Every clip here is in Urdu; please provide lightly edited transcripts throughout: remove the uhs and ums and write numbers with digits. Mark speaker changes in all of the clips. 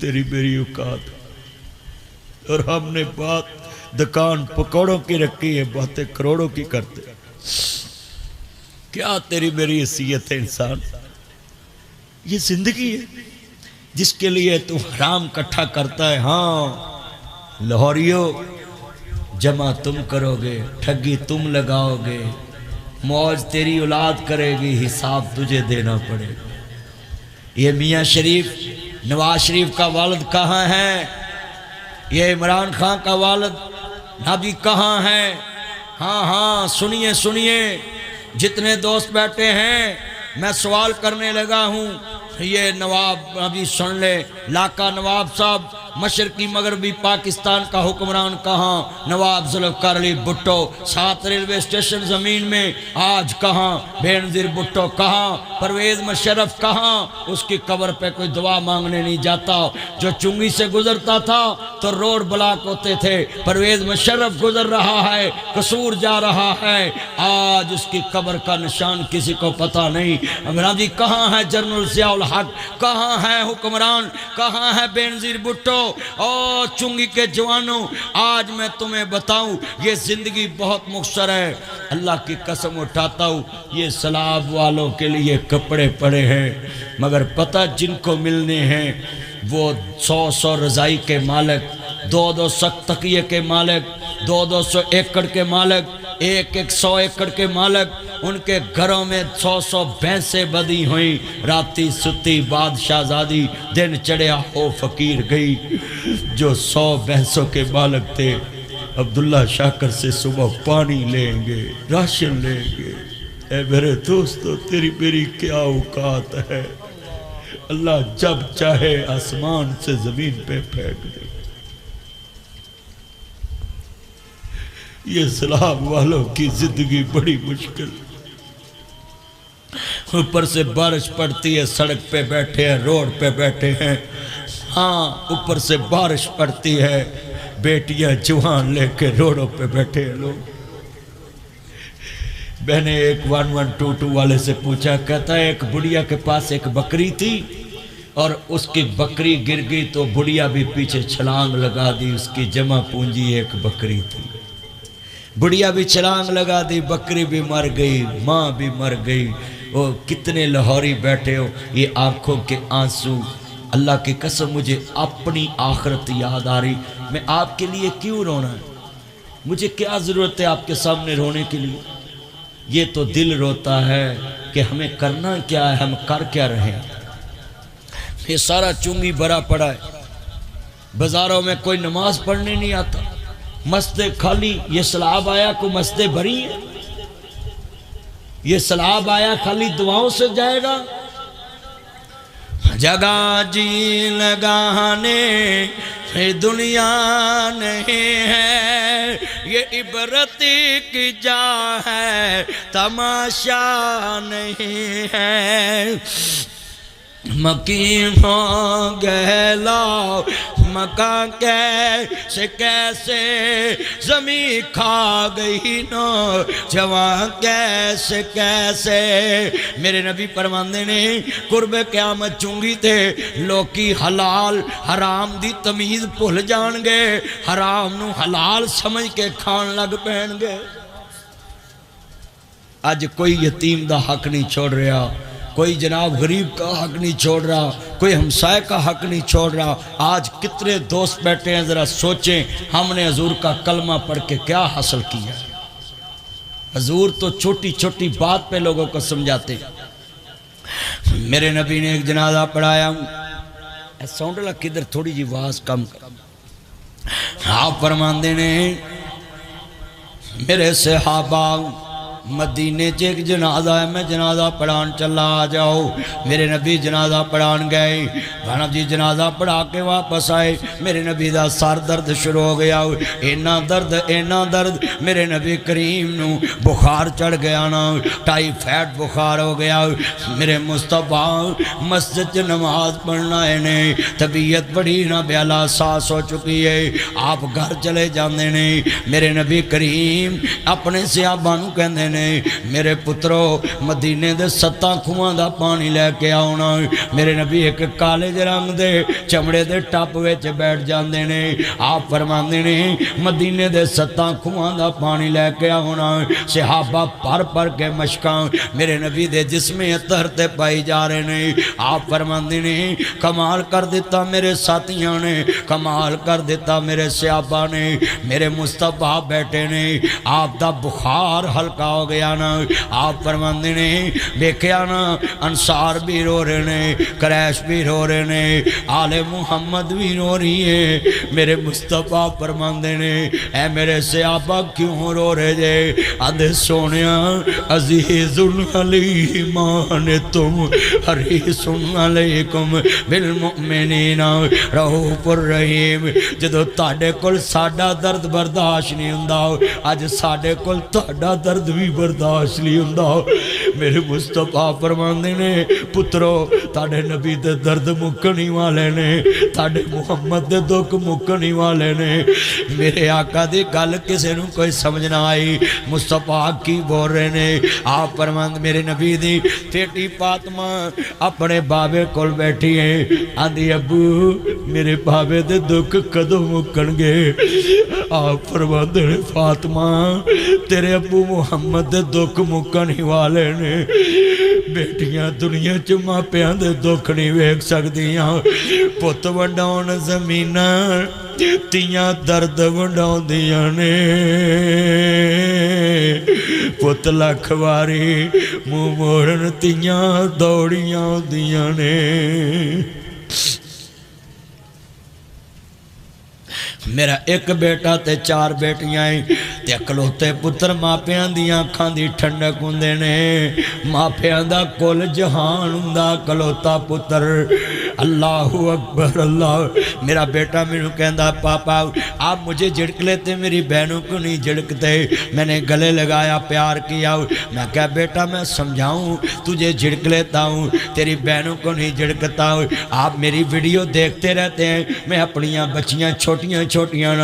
Speaker 1: تیری میری اوقات، اور ہم نے بات دکان پکوڑوں کی رکھی ہے، باتیں کروڑوں کی کرتے۔ کیا تیری میری حیثیت ہے انسان؟ یہ زندگی ہے جس کے لیے تو حرام کٹھا کرتا ہے۔ ہاں لاہوریو، جمع تم کرو گے، ٹھگی تم لگاؤ گے، موج تیری اولاد کرے گی، حساب تجھے دینا پڑے گا۔ یہ میاں شریف، نواز شریف کا والد کہاں ہے؟ یہ عمران خان کا والد نبی کہاں ہے؟ ہاں ہاں سنیے سنیے، جتنے دوست بیٹھے ہیں میں سوال کرنے لگا ہوں، یہ نواب ابھی سن لے، لاکا نواب صاحب مشرقی مغربی پاکستان کا حکمران کہاں؟ نواب ذوالفقار علی بھٹو، 7 ریلوے اسٹیشن زمین میں آج کہاں؟ بے نظیر بھٹو کہاں؟ پرویز مشرف کہاں؟ اس کی قبر پہ کوئی دعا مانگنے نہیں جاتا۔ جو چنگی سے گزرتا تھا تو روڈ بلاک ہوتے تھے، پرویز مشرف گزر رہا ہے، قصور جا رہا ہے، آج اس کی قبر کا نشان کسی کو پتہ نہیں۔ عمران جی کہاں ہے جنرل ضیاء الحق؟ کہاں ہے حکمران؟ کہاں ہے بے نظیر بھٹو؟ اور چنگی کے جوانوں، آج میں تمہیں بتاؤں یہ زندگی بہت مختصر ہے، اللہ کی قسم اٹھاتا ہوں، یہ سلاب والوں کے لیے کپڑے پڑے ہیں، مگر پتہ جن کو ملنے ہیں وہ 100 رضائی کے مالک، 2 سخت تکیے کے مالک، 200 ایکڑ کے مالک، 100 ایکڑ کے مالک، ان کے گھروں میں 100 بھینسیں بدی ہوئیں، راتی ستی بادشاہ زادی، دن چڑھیا ہو فقیر گئی۔ جو 100 بھینسوں کے مالک تھے عبداللہ شاکر سے صبح پانی لیں گے، راشن لیں گے۔ اے میرے دوستو، تیری میری کیا اوقات ہے؟ اللہ جب چاہے آسمان سے زمین پہ پھینک دے۔ یہ سلام والوں کی زندگی بڑی مشکل، اوپر سے بارش پڑتی ہے، سڑک پہ بیٹھے ہیں، روڈ پہ بیٹھے ہیں، ہاں اوپر سے بارش پڑتی ہے، بیٹیاں جوان لے کے روڈوں پہ بیٹھے ہیں لوگ۔ میں نے ایک 1122 والے سے پوچھا، کہتا ہے ایک بڑھیا کے پاس ایک بکری تھی اور اس کی بکری گر گئی تو بڑھیا بھی پیچھے چھلانگ لگا دی، اس کی جمع پونجی ایک بکری تھی، بڑھیا بھی چھلانگ لگا دی، بکری بھی مر گئی، ماں بھی مر گئی۔ وہ کتنے لاہوری بیٹھے ہو، یہ آنکھوں کے آنسو، اللہ کی قسم مجھے اپنی آخرت یاد آ رہی، میں آپ کے لیے کیوں رونا ہے؟ مجھے کیا ضرورت ہے آپ کے سامنے رونے کے لیے؟ یہ تو دل روتا ہے کہ ہمیں کرنا کیا ہے، ہم کر کیا رہے ہیں۔ یہ سارا چنگی بھرا پڑا ہے، بازاروں میں کوئی نماز پڑھنے نہیں آتا، مسجدیں خالی۔ یہ سیلاب آیا کوئی مسجدیں بھری ہیں؟ یہ سیلاب آیا خالی دعاؤں سے جائے گا؟ جگہ جی لگانے دنیا نہیں ہے، یہ عبرت کی جا ہے، تماشا نہیں ہے۔ مکین ہو گہلا مکان کیسے زمین کھا گئی نو جوان کیسے۔ میرے نبی فرماندے نے قرب قیامت چونگی تے لوکی حلال حرام دی تمیز بھول جان گے، حرام نو حلال سمجھ کے کھان لگ پہن گے۔ آج کوئی یتیم دا حق نہیں چھوڑ رہا، کوئی جناب غریب کا حق نہیں چھوڑ رہا، کوئی ہمسائے کا حق نہیں چھوڑ رہا۔ آج کتنے دوست بیٹھے ہیں، ذرا سوچیں ہم نے حضور کا کلمہ پڑھ کے کیا حاصل کیا؟ حضور تو چھوٹی چھوٹی بات پہ لوگوں کو سمجھاتے۔ میرے نبی نے ایک جنازہ پڑھایا، ساؤنڈ اللہ کدھر تھوڑی جی آواز کم کر۔ آپ فرماندے نے میرے صحابہ مدینے چ ایک جنازہ ہے، میں جنازہ پڑھان چلا، آ جاؤ۔ میرے نبی جنازہ پڑھان گئے، بھانا جی جنازہ پڑھا کے واپس آئے، میرے نبی دا سر درد شروع ہو گیا، اینا درد، میرے نبی کریم نو بخار چڑھ گیا نا، ٹائیفائڈ بخار ہو گیا۔ میرے مصطفیٰ مسجد چ نماز پڑھنا ہے نے، طبیعت بڑی نہ بیالا ساس ہو چکی ہے، آپ گھر چلے جاندے نے۔ میرے نبی کریم اپنے صحابہ نو کہندے نے میرے پترو مدینے دے 7 کھواں دا پانی لے کے آنا میرے نبی ایک کالے جے رنگ دے چمڑے دے ٹپ وچ بیٹھ جاندے نے آپ فرماندے نے مدینے دے 7 کھواں دا پانی لے کے آنا صحابہ پر کے مشکاں میرے نبی دے جسم اطہر تے پائی جا رہے نے آپ فرماندے نے کمال کر دیتا میرے ساتھیاں نے کمال کر دیتا میرے صحابہ نے میرے مصطفیٰ بیٹھے نے آپ دا بخار ہلکا ہو گیا نا آپ فرماندے نے دیکھیا نا انصار بھی رو رہے نے قریش بھی رو رہے نے آل محمد بھی رو رہی ہے میرے مصطفیٰ فرماندے نے اے میرے صحابہ کیوں رو رہے جے آدھے سونیا عزیز علیمان تم حریص علیکم بالمؤمنین رؤوف الرحیم جدو تاڑے کل ساڑا درد برداشت نہیں ہوندا آج ساڑے کل تاڑا درد بھی برداشت نہیں ہوندا میرے مصطفیٰ فرماندے نے پترو تاڑے نبی دے درد مکنی والے نے تاڑے محمد دے دکھ مکنی والے نے میرے آقا دی گل کسے نو کوئی سمجھنا آئی مصطفیٰ کی بول رہے نے آپ فرماند میرے نبی دی بیٹی فاطمہ اپنے بابے کول بیٹھی ہیں آندھی ابو میرے بابے دے دکھ کدوں مکن گے آپ فرماند نے فاطمہ تیرے ابو محمد دے دکھ مکن ہی والے نے بیٹیاں دنیا چ ماپیاں دے دکھ نہیں ویکھ سکدیاں پت ونڈاؤن زمین تیاں درد ونڈاؤن دیاں نے پت لکھ واری منہ موڑن تیاں دوڑیاں دیاں نے میرا ایک بیٹا تے 4 بیٹیاں تے اکلوتے پتر ماپیاں دیاں کھاں دی ٹھنڈک ہوندے نے ماپیاں دا کل جہان ہوندا کلوتا پتر اللہ اکبر اللہ میرا بیٹا میرے کہندا پاپا آپ مجھے جھڑک لیتے میری بہنوں کو نہیں جھڑکتے میں نے گلے لگایا پیار کیا میں کہا بیٹا میں سمجھاؤں تجھے جھڑک لیتا ہوں تیری بہنوں کو نہیں جھڑکتا آپ میری ویڈیو دیکھتے رہتے ہیں میں اپنیاں بچیاں چھوٹیاں چھوٹیاں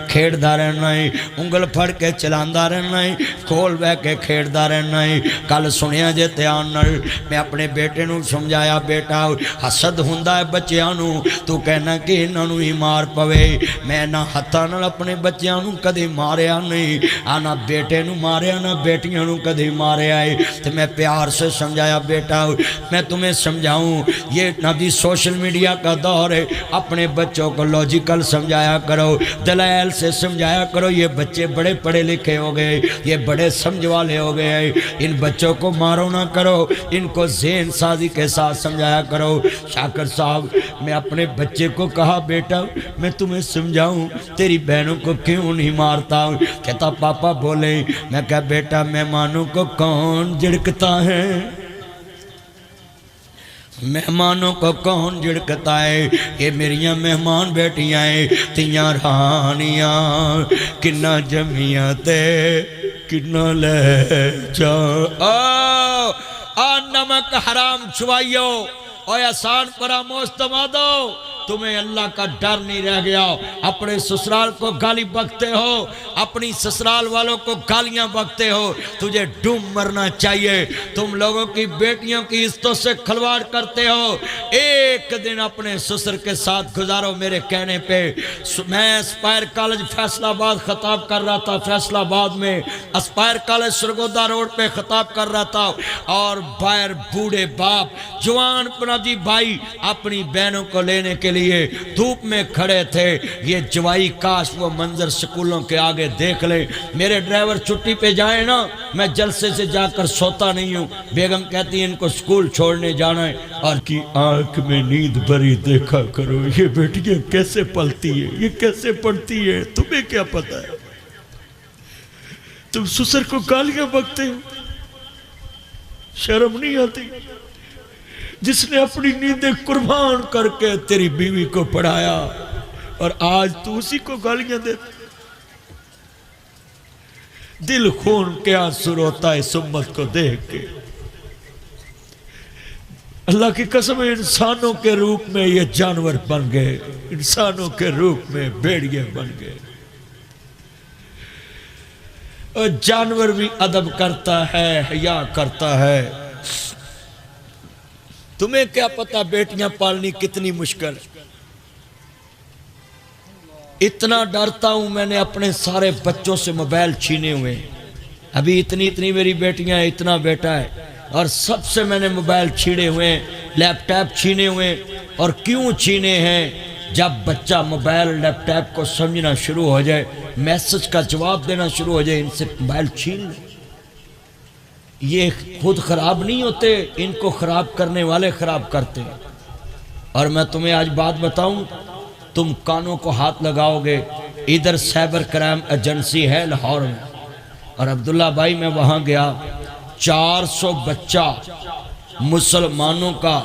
Speaker 1: کھیڑدا رہنا ہے انگل پھڑ کے چلاندا رہنا ہے کھول بہ کے کھیڑدا رہنا ہے کل سنیا جے دھیان نال میں اپنے بیٹے نو سمجھایا بیٹا حسد ہوندا ہے بچیاں نو تو کہنا کہ انہاں نو ہی مار پوے میں نہ ہتھاں نال اپنے بچیاں نو کدی ماریا نہیں نہ بیٹے نو ماریا نہ بیٹیاں نو کدی ماریا ہے تو میں پیار سے سمجھایا بیٹا میں تمہیں سمجھاؤں یہ نبی سوشل میڈیا کا دور ہے اپنے بچوں کو لاجیکل سمجھایا کرو دلائل سے سمجھایا کرو یہ بچے بڑے پڑھے لکھے ہو گئے یہ بڑے سمجھ والے ہو گئے ہیں ان بچوں کو مارو نہ کرو ان کو ذہن سازی کے ساتھ سمجھایا کرو شاکر صاحب میں اپنے بچے کو کہا بیٹا میں تمہیں سمجھاؤں تیری بہنوں کو کیوں نہیں مارتا کہتا پاپا بولے میں کہا بیٹا مہمانوں کو کون جھڑکتا ہے مہمانوں کو کون جھڑکتا ہے یہ میریاں مہمان بیٹیاں ہیں تیاں رہانیاں کنہ جمعیاں تے کنہ لے جا نمک حرام چھوائیو اور احسان فراموش تما دو تمہیں اللہ کا ڈر نہیں رہ گیا اپنے سسرال کو گالی بکتے ہو اپنی سسرال والوں کو گالیاں بکتے ہو تجھے ڈوم مرنا چاہیے تم لوگوں کی بیٹیوں کی عزتوں سے کھلواڑ کرتے ہو ایک دن اپنے سسر کے ساتھ گزارو میرے کہنے پہ میں اسپائر کالج فیصل آباد خطاب کر رہا تھا فیصل آباد میں اسپائر کالج سرگودا روڈ پہ خطاب کر رہا تھا اور باہر بوڑھے باپ جوان پناجی بھائی اپنی بہنوں کو لینے کے لیے دھوپ میں کھڑے تھے یہ جوائی کاش وہ منظر سکولوں کے آگے دیکھ لے میرے ڈرائیور چھٹی پہ جائیں نا میں جلسے سے جا کر سوتا نہیں ہوں بیگم کہتی ہے ان کو سکول چھوڑنے جانا ہے اور کی آنکھ میں نیند بھری دیکھا کرو یہ بیٹیاں کیسے پلتی ہے یہ کیسے پڑھتی ہے تمہیں کیا پتا ہے تم سسر کو گالیاں بکتے ہو شرم نہیں آتی جس نے اپنی نیندیں قربان کر کے تیری بیوی کو پڑھایا اور آج تو اسی کو گالیاں دیتا دل خون کے آنسو روتا ہے اس امت کو دیکھ کے اللہ کی قسم انسانوں کے روپ میں یہ جانور بن گئے انسانوں کے روپ میں بھیڑیے بن گئے اور جانور بھی ادب کرتا ہے، حیا کرتا ہے۔ تمہیں کیا پتا بیٹیاں پالنی کتنی مشکل۔ اتنا ڈرتا ہوں میں نے اپنے سارے بچوں سے موبائل چھینے ہوئے، ابھی اتنی میری بیٹیاں ہیں، اتنا بیٹا ہے، اور سب سے میں نے موبائل چھینے ہوئے، لیپ ٹاپ چھینے ہوئے۔ اور کیوں چھینے ہیں؟ جب بچہ موبائل لیپ ٹاپ کو سمجھنا شروع ہو جائے، میسج کا جواب دینا شروع ہو جائے، ان سے موبائل چھین لے۔ یہ خود خراب نہیں ہوتے، ان کو خراب کرنے والے خراب کرتے ہیں۔ اور میں تمہیں آج بات بتاؤں، تم کانوں کو ہاتھ لگاؤ گے، ادھر سائبر کرائم ایجنسی ہے لاہور میں، اور عبداللہ بھائی میں وہاں گیا، 400 بچہ مسلمانوں کا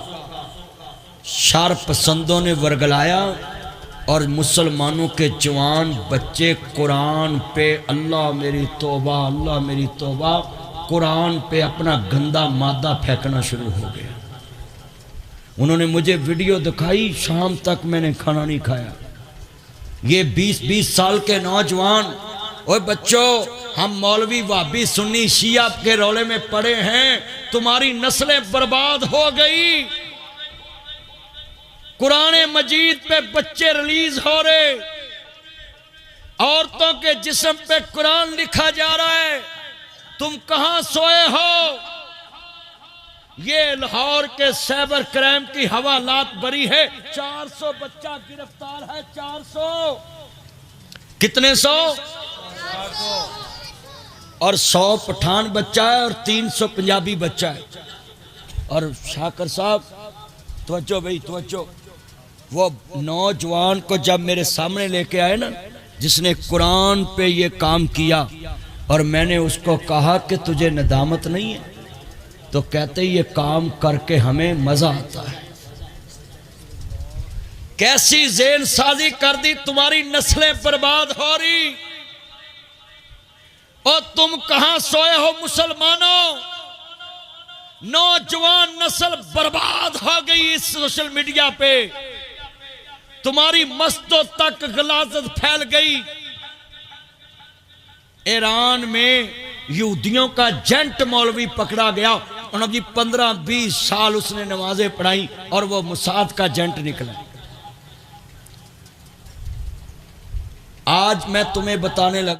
Speaker 1: شر پسندوں نے ورگلایا، اور مسلمانوں کے جوان بچے قرآن پہ، اللہ میری توبہ، اللہ میری توبہ، قرآن پہ اپنا گندا مادہ پھینکنا شروع ہو گیا۔ انہوں نے مجھے ویڈیو دکھائی، شام تک میں نے کھانا نہیں کھایا۔ یہ 20 سال کے نوجوان، اوے بچوں، ہم مولوی وہابی سنی شیعہ کے رولے میں پڑے ہیں، تمہاری نسلیں برباد ہو گئی۔ قرآن مجید پہ بچے ریلیز ہو رہے، عورتوں کے جسم پہ قرآن لکھا جا رہا ہے، تم کہاں سوئے ہو؟ یہ لاہور کے سائبر کرائم کی حوالات بری ہے، 400 بچہ گرفتار ہے، 400۔ کتنے سو؟ 400۔ اور 100 پٹھان بچہ ہے اور 300 پنجابی بچہ ہے۔ اور شاکر صاحب توجہ بھائی توجہ، وہ نوجوان کو جب میرے سامنے لے کے آئے نا، جس نے قرآن پہ یہ کام کیا، اور میں نے اس کو کہا کہ تجھے ندامت نہیں ہے؟ تو کہتے یہ کام کر کے ہمیں مزہ آتا ہے۔ کیسی ذہن سازی کر دی، تمہاری نسلیں برباد ہو رہی، اور تم کہاں سوئے ہو مسلمانوں؟ نوجوان نسل برباد ہو گئی اس سوشل میڈیا پہ، تمہاری مستوں تک غلاظت پھیل گئی۔ ایران میں یہودیوں کا جنٹ مولوی پکڑا گیا، اور ابھی 15-20 سال اس نے نمازیں پڑھائی، اور وہ موساد کا جنٹ نکلا۔ آج میں تمہیں بتانے لگا